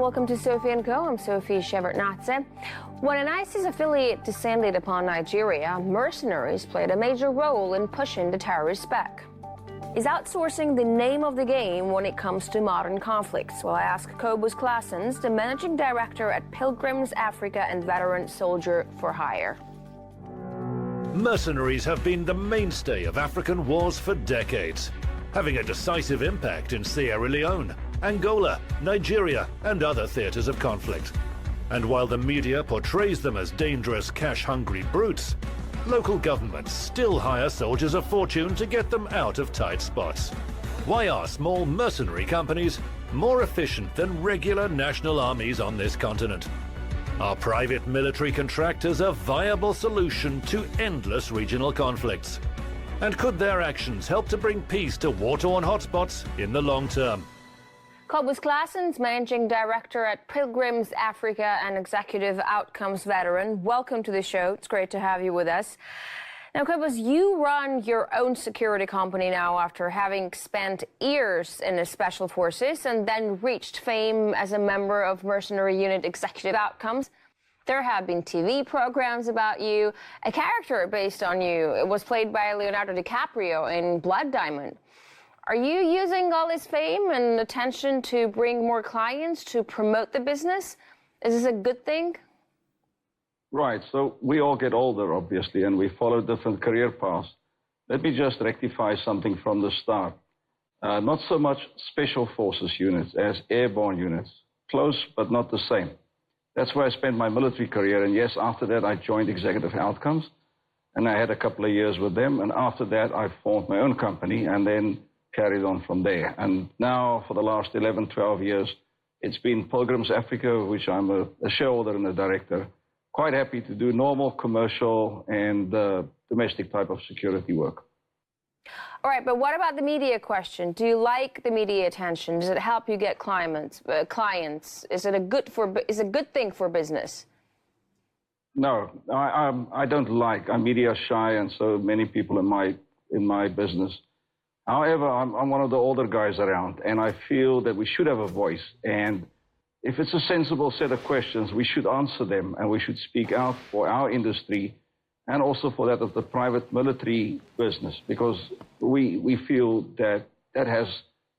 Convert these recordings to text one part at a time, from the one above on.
welcome to Sophie & Co. I'm Sophie Shevardnadze. When an ISIS affiliate descended upon Nigeria, mercenaries played a major role in pushing the terrorists back. Is outsourcing the name of the game when it comes to modern conflicts? Well, I asked Cobus Claassens, the managing director at Pilgrims Africa and Veteran Soldier for Hire. Mercenaries have been the mainstay of African wars for decades, having a decisive impact in Sierra Leone, Angola, Nigeria, and other theaters of conflict. And while the media portrays them as dangerous, cash-hungry brutes, local governments still hire soldiers of fortune to get them out of tight spots. Why are small mercenary companies more efficient than regular national armies on this continent? Are private military contractors a viable solution to endless regional conflicts? And could their actions help to bring peace to war-torn hotspots in the long term? Cobus Claassens, Managing Director at Pilgrims Africa and Executive Outcomes Veteran. Welcome to the show. It's great to have you with us. Now, Cobus, you run your own security company now after having spent years in the Special Forces and then reached fame as a member of Mercenary Unit Executive Outcomes. There have been TV programs about you. A character based on you. It was played by Leonardo DiCaprio in Blood Diamond. Are you using all this fame and attention to bring more clients to promote the business? Is this a good thing? Right. So we all get older, obviously, and we follow different career paths. Let me just rectify something from the start. Not so much special forces units as airborne units. Close, but not the same. That's where I spent my military career. And yes, after that, I joined Executive Outcomes, and I had a couple of years with them. And after that, I formed my own company and then carried on from there. And now, for the last 11, 12 years, it's been Pilgrims Africa, which I'm a shareholder and a director. Quite happy to do normal, commercial, and domestic type of security work. All right, but what about the media question? Do you like the media attention? Does it help you get clients? Is it a good thing for business? No, I don't like. I'm media shy, and so many people in my business. However, I'm one of the older guys around, and I feel that we should have a voice. And if it's a sensible set of questions, we should answer them, and we should speak out for our industry and also for that of the private military business, because we feel that that has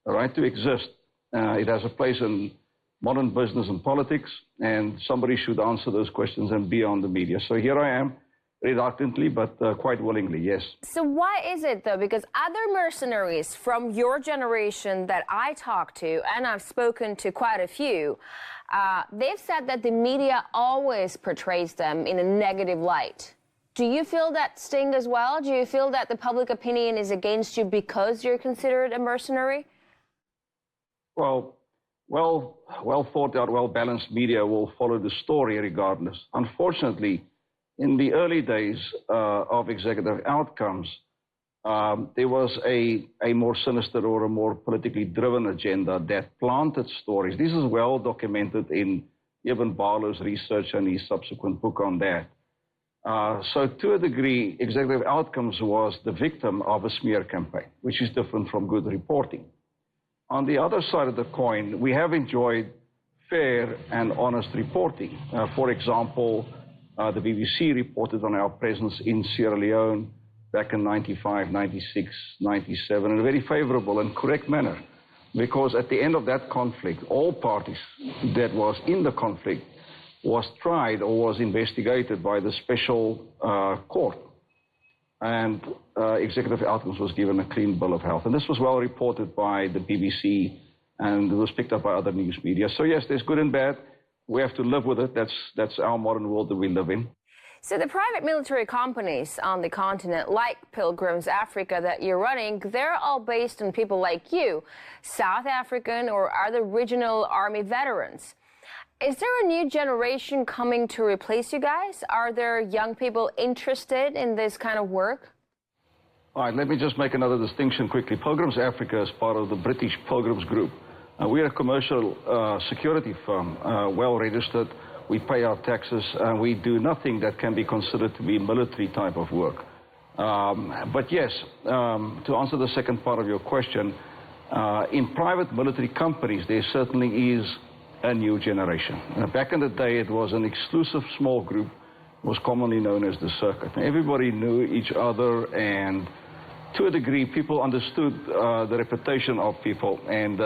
a right to exist. It has a place in modern business and politics, and somebody should answer those questions and be on the media. So here I am. Reluctantly, but quite willingly, yes. So why is it, though? Because other mercenaries from your generation that I talk to, and I've spoken to quite a few, they've said that the media always portrays them in a negative light. Do you feel that sting as well? Do you feel that the public opinion is against you because you're considered a mercenary? Well thought out, well-balanced media will follow the story regardless. Unfortunately, in the early days of Executive Outcomes, there was a more sinister or a more politically driven agenda that planted stories. This is well documented in Evan Barlow's research and his subsequent book on that. So to a degree, Executive Outcomes was the victim of a smear campaign, which is different from good reporting. On the other side of the coin, we have enjoyed fair and honest reporting. For example, the BBC reported on our presence in Sierra Leone back in 95, 96, 97 in a very favorable and correct manner, because at the end of that conflict, all parties that was in the conflict was tried or was investigated by the special court, and Executive Outcomes was given a clean bill of health. And this was well reported by the BBC, and it was picked up by other news media. So yes, there's good and bad. We have to live with it. That's our modern world that we live in. So the private military companies on the continent, like Pilgrims Africa that you're running, they're all based on people like you, South African or other regional army veterans. Is there a new generation coming to replace you guys? Are there young people interested in this kind of work? All right, let me just make another distinction quickly. Pilgrims Africa is part of the British Pilgrims Group. We're a commercial security firm, well-registered. We pay our taxes, and we do nothing that can be considered to be military type of work. But yes, to answer the second part of your question, in private military companies, there certainly is a new generation. Back in the day, it was an exclusive small group, was commonly known as the circuit. Everybody knew each other, and to a degree, people understood the reputation of people, and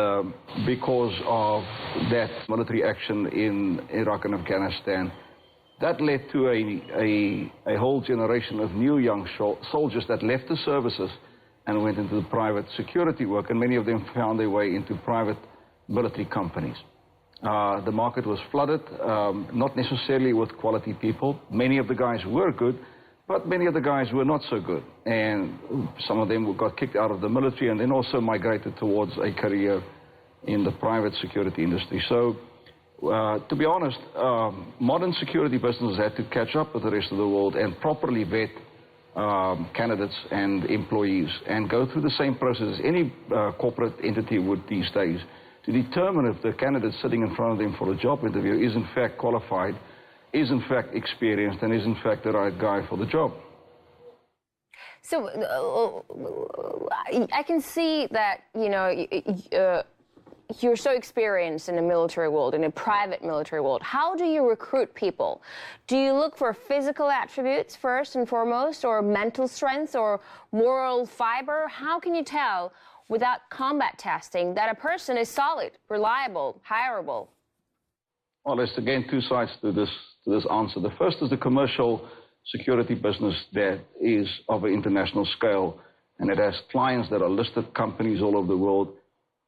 because of that military action in Iraq and Afghanistan, that led to a whole generation of new young soldiers that left the services and went into the private security work, and many of them found their way into private military companies. The market was flooded, not necessarily with quality people. Many of the guys were good, but many of the guys were not so good. And some of them got kicked out of the military and then also migrated towards a career in the private security industry. So, to be honest, modern security businesses had to catch up with the rest of the world and properly vet candidates and employees and go through the same process as any corporate entity would these days, to determine if the candidate sitting in front of them for a job interview is in fact qualified, is in fact experienced, and is in fact the right guy for the job. So I can see that, you know, you're so experienced in the military world, in a private military world. How do you recruit people? Do you look for physical attributes first and foremost, or mental strength, or moral fiber? How can you tell without combat testing that a person is solid, reliable, hireable? Well, there's again two sides to this answer. The first is the commercial security business that is of an international scale, and it has clients that are listed companies all over the world.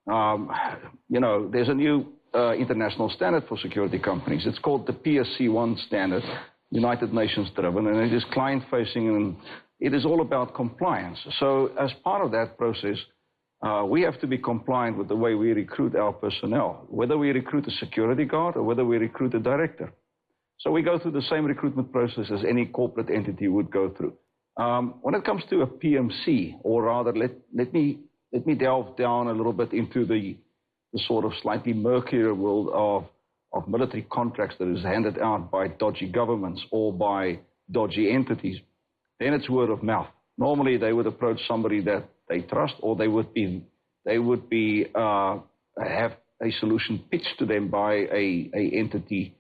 You know, there's a new international standard for security companies. It's called the PSC1 standard, United Nations driven, and it is client-facing, and it is all about compliance. So as part of that process, we have to be compliant with the way we recruit our personnel, whether we recruit a security guard or whether we recruit a director. So we go through the same recruitment process as any corporate entity would go through. When it comes to a PMC, or rather, let me delve down a little bit into the sort of slightly murkier world of military contracts that is handed out by dodgy governments or by dodgy entities. Then it's word of mouth. Normally, they would approach somebody that they trust, or they would have a solution pitched to them by a entity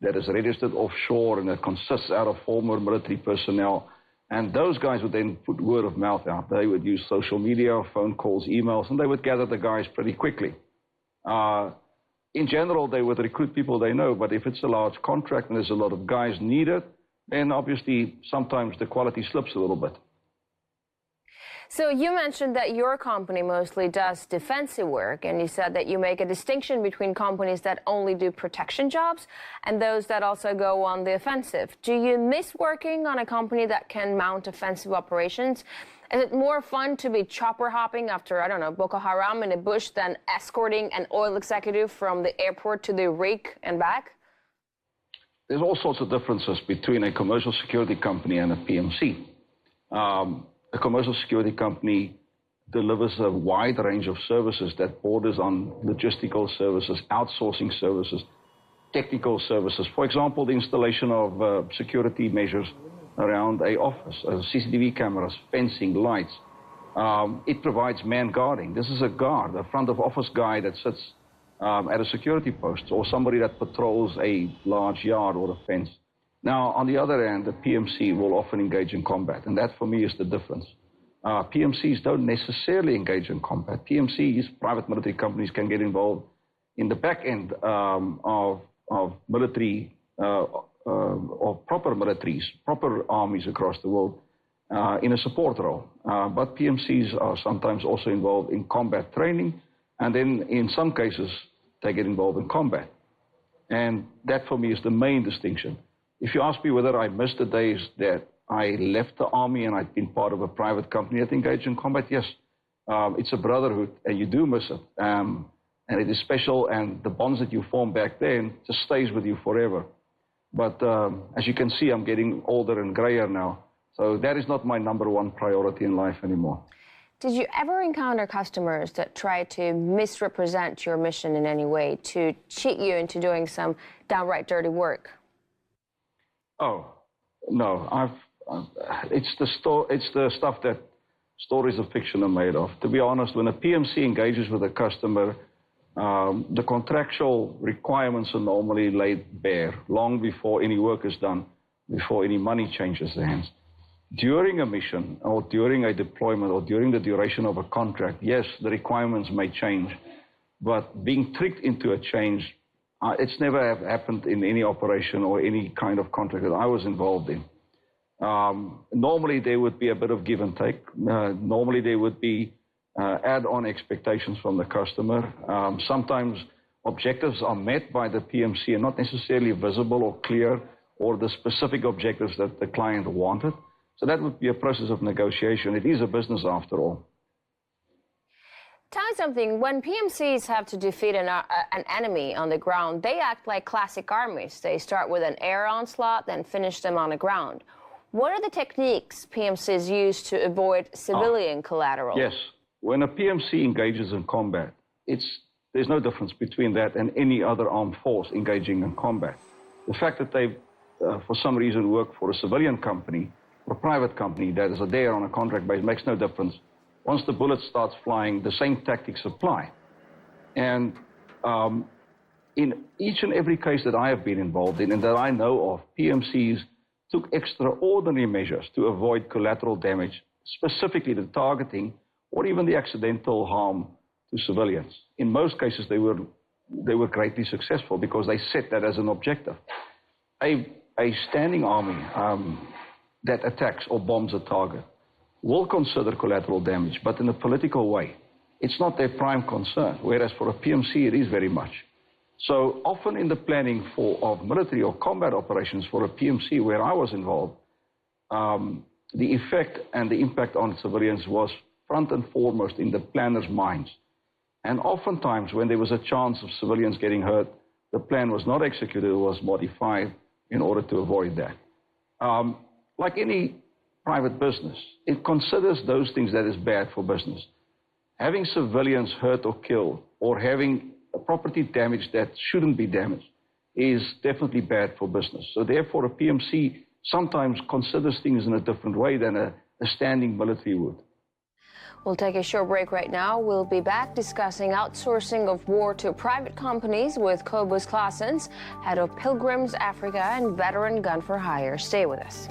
that is registered offshore and that consists out of former military personnel. And those guys would then put word of mouth out. They would use social media, phone calls, emails, and they would gather the guys pretty quickly. In general, they would recruit people they know, but if it's a large contract and there's a lot of guys needed, then obviously sometimes the quality slips a little bit. So you mentioned that your company mostly does defensive work, and you said that you make a distinction between companies that only do protection jobs and those that also go on the offensive. Do you miss working on a company that can mount offensive operations? Is it more fun to be chopper hopping after, I don't know, Boko Haram in the bush than escorting an oil executive from the airport to the rig and back? There's all sorts of differences between a commercial security company and a PMC. A commercial security company delivers a wide range of services that borders on logistical services, outsourcing services, technical services. For example, the installation of security measures around an office, CCTV cameras, fencing, lights. It provides man guarding. This is a guard, a front of office guy that sits at a security post, or somebody that patrols a large yard or a fence. Now, on the other hand, the PMC will often engage in combat, and that for me is the difference. PMCs don't necessarily engage in combat. PMCs, private military companies, can get involved in the back end of military, of proper militaries, proper armies across the world in a support role. But PMCs are sometimes also involved in combat training, and then in some cases, they get involved in combat. And that for me is the main distinction. If you ask me whether I miss the days that I left the army and I've been part of a private company that engaged in combat, yes. It's a brotherhood, and you do miss it. And it is special, and the bonds that you formed back then just stays with you forever. But as you can see, I'm getting older and grayer now. So that is not my number one priority in life anymore. Did you ever encounter customers that try to misrepresent your mission in any way, to cheat you into doing some downright dirty work? Oh, no. It's the stuff that stories of fiction are made of. To be honest, when a PMC engages with a customer, The contractual requirements are normally laid bare long before any work is done, before any money changes hands. During a mission or during a deployment or during the duration of a contract, yes, the requirements may change, but being tricked into a change, it's never have happened in any operation or any kind of contract that I was involved in. Normally, there would be a bit of give and take. Normally, there would be add-on expectations from the customer. Sometimes objectives are met by the PMC and not necessarily visible or clear, or the specific objectives that the client wanted. So that would be a process of negotiation. It is a business after all. Tell me something. When PMCs have to defeat an enemy on the ground, they act like classic armies. They start with an air onslaught, then finish them on the ground. What are the techniques PMCs use to avoid civilian collateral? Yes. When a PMC engages in combat, there's no difference between that and any other armed force engaging in combat. The fact that they, for some reason, work for a civilian company or a private company that is there on a contract base makes no difference. Once the bullet starts flying, the same tactics apply. And in each and every case that I have been involved in and that I know of, PMCs took extraordinary measures to avoid collateral damage, specifically the targeting or even the accidental harm to civilians. In most cases, they were greatly successful because they set that as an objective. A standing army that attacks or bombs a target will consider collateral damage, but in a political way. It's not their prime concern, whereas for a PMC, it is very much. So often in the planning of military or combat operations for a PMC where I was involved, the effect and the impact on civilians was front and foremost in the planners' minds. And oftentimes when there was a chance of civilians getting hurt, the plan was not executed, it was modified in order to avoid that. Like any private business, it considers those things that is bad for business. Having civilians hurt or killed, or having property damage that shouldn't be damaged, is definitely bad for business. So therefore, a PMC sometimes considers things in a different way than a standing military would. We'll take a short break right now. We'll be back discussing outsourcing of war to private companies with Cobus Claassens, head of Pilgrims Africa and veteran gun for hire. Stay with us.